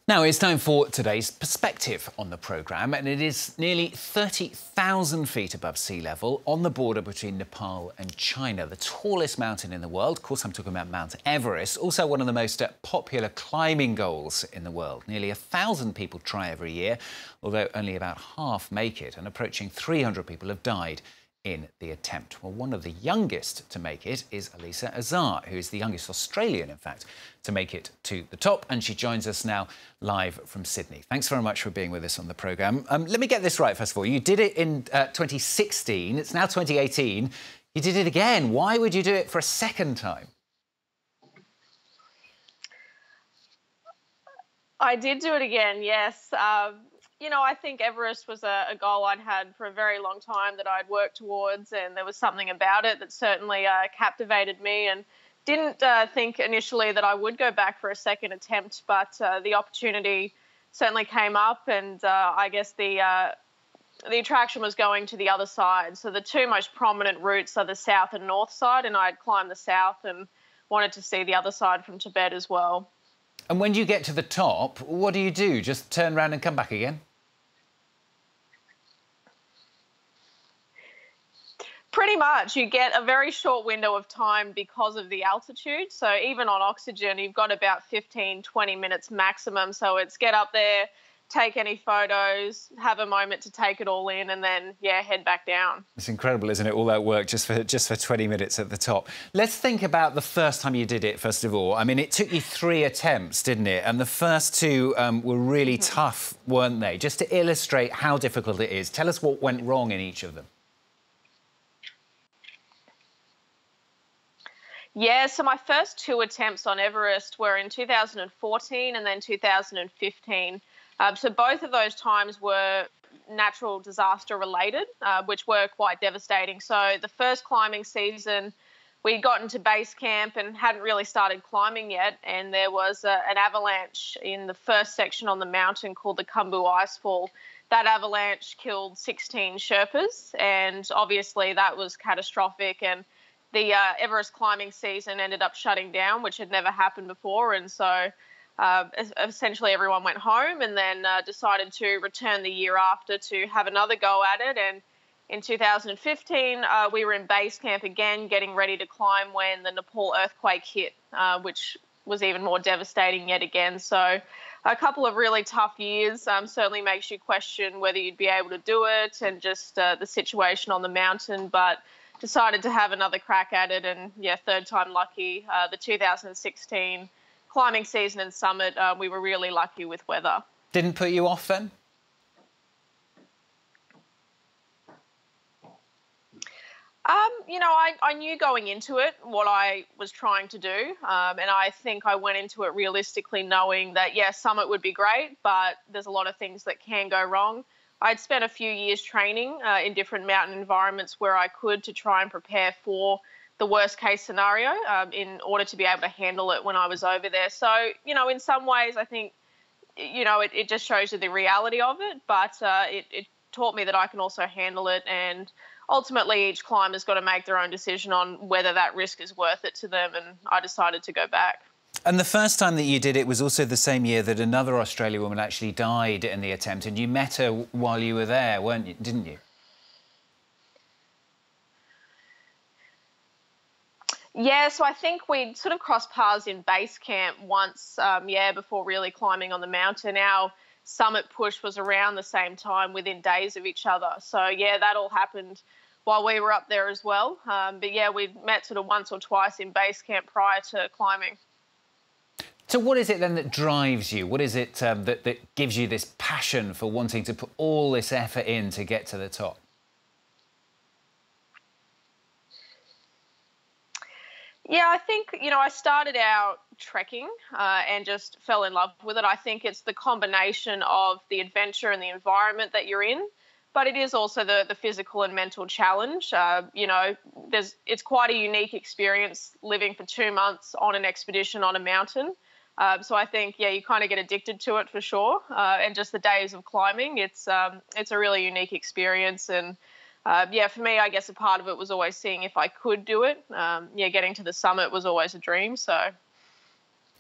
Now it's time for today's perspective on the programme, and it is nearly 30,000 feet above sea level on the border between Nepal and China, the tallest mountain in the world. Of course, I'm talking about Mount Everest, also one of the most popular climbing goals in the world. Nearly 1,000 people try every year, although only about half make it, and approaching 300 people have died in the attempt. Well, one of the youngest to make it is Alyssa Azar, who is the youngest Australian, in fact, to make it to the top. And she joins us now live from Sydney. Thanks very much for being with us on the programme. Let me get this right, first of all. You did it in 2016. It's now 2018. You did it again. Why would you do it for a second time? I did do it again, yes. You know, I think Everest was a goal I'd had for a very long time that I'd worked towards, and there was something about it that certainly captivated me, and didn't think initially that I would go back for a second attempt, but the opportunity certainly came up, and I guess the attraction was going to the other side. So the two most prominent routes are the south and north side, and I'd climbed the south and wanted to see the other side from Tibet as well. And when you get to the top, what do you do? Just turn around and come back again? Pretty much. You get a very short window of time because of the altitude. So even on oxygen, you've got about 15, 20 minutes maximum. So it's get up there, take any photos, have a moment to take it all in, and then, yeah, head back down. It's incredible, isn't it, all that work just for 20 minutes at the top. Let's think about the first time you did it, first of all. I mean, it took you 3 attempts, didn't it? And the first 2 were really tough, weren't they? Just to illustrate how difficult it is, tell us what went wrong in each of them. Yeah, so my first 2 attempts on Everest were in 2014 and then 2015. So both of those times were natural disaster related, which were quite devastating. So the first climbing season, we'd gotten to base camp and hadn't really started climbing yet, and there was an avalanche in the first section on the mountain called the Khumbu Icefall. That avalanche killed 16 Sherpas, and obviously that was catastrophic, and the Everest climbing season ended up shutting down, which had never happened before, and so essentially everyone went home, and then decided to return the year after to have another go at it. And in 2015, we were in base camp again, getting ready to climb when the Nepal earthquake hit, which was even more devastating yet again. So a couple of really tough years. Certainly makes you question whether you'd be able to do it, and just the situation on the mountain, but decided to have another crack at it, and yeah, third time lucky. The 2016 climbing season and summit, we were really lucky with weather. Didn't put you off then? You know, I knew going into it what I was trying to do, and I think I went into it realistically knowing that, yeah, summit would be great, but there's a lot of things that can go wrong. I'd spent a few years training in different mountain environments where I could, to try and prepare for the worst case scenario in order to be able to handle it when I was over there. So, you know, in some ways, I think, you know, it just shows you the reality of it, but it taught me that I can also handle it, and ultimately each climber's got to make their own decision on whether that risk is worth it to them, and I decided to go back. And the first time that you did it was also the same year that another Australian woman actually died in the attempt, and you met her while you were there, didn't you? Yeah, so I think we'd sort of crossed paths in base camp once, before really climbing on the mountain. Our summit push was around the same time, within days of each other. So, yeah, that all happened while we were up there as well. But, yeah, we'd met sort of once or twice in base camp prior to climbing. So what is it then that drives you? What is it that gives you this passion for wanting to put all this effort in to get to the top? Yeah, I think, you know, I started out trekking and just fell in love with it. I think it's the combination of the adventure and the environment that you're in, but it is also the physical and mental challenge. You know, it's quite a unique experience living for 2 months on an expedition on a mountain. So I think, yeah, you kind of get addicted to it for sure. And just the days of climbing, it's a really unique experience. And yeah, for me, I guess a part of it was always seeing if I could do it. Yeah, getting to the summit was always a dream. So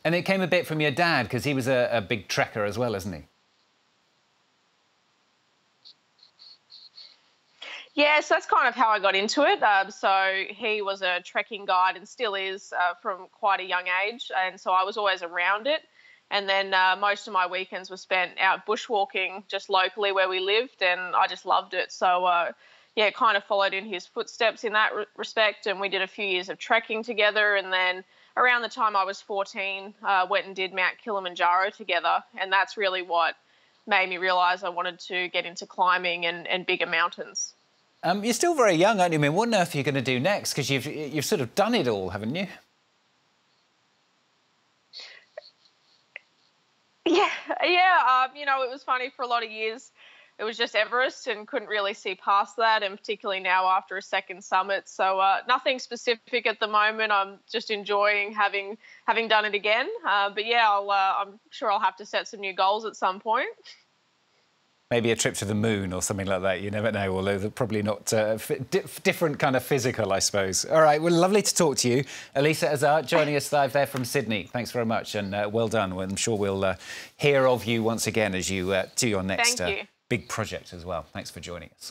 And it came a bit from your dad, because he was a big trekker as well, isn't he? Yeah, so that's kind of how I got into it. So he was a trekking guide and still is from quite a young age. And so I was always around it. And then most of my weekends were spent out bushwalking just locally where we lived. And I just loved it. So, yeah, kind of followed in his footsteps in that respect. And we did a few years of trekking together. And then around the time I was 14, went and did Mount Kilimanjaro together. And that's really what made me realise I wanted to get into climbing and bigger mountains. You're still very young, aren't you? I mean, what on earth are you going to do next? Because you've sort of done it all, haven't you? Yeah. You know, it was funny for a lot of years. It was just Everest and couldn't really see past that, and particularly now after a second summit. So nothing specific at the moment. I'm just enjoying having done it again. But yeah, I'm sure I'll have to set some new goals at some point. Maybe a trip to the moon or something like that. You never know, although they're probably not different kind of physical, I suppose. All right, well, lovely to talk to you. Alyssa Azar joining us live there from Sydney. Thanks very much and well done. I'm sure we'll hear of you once again as you do your next big project as well. Thanks for joining us.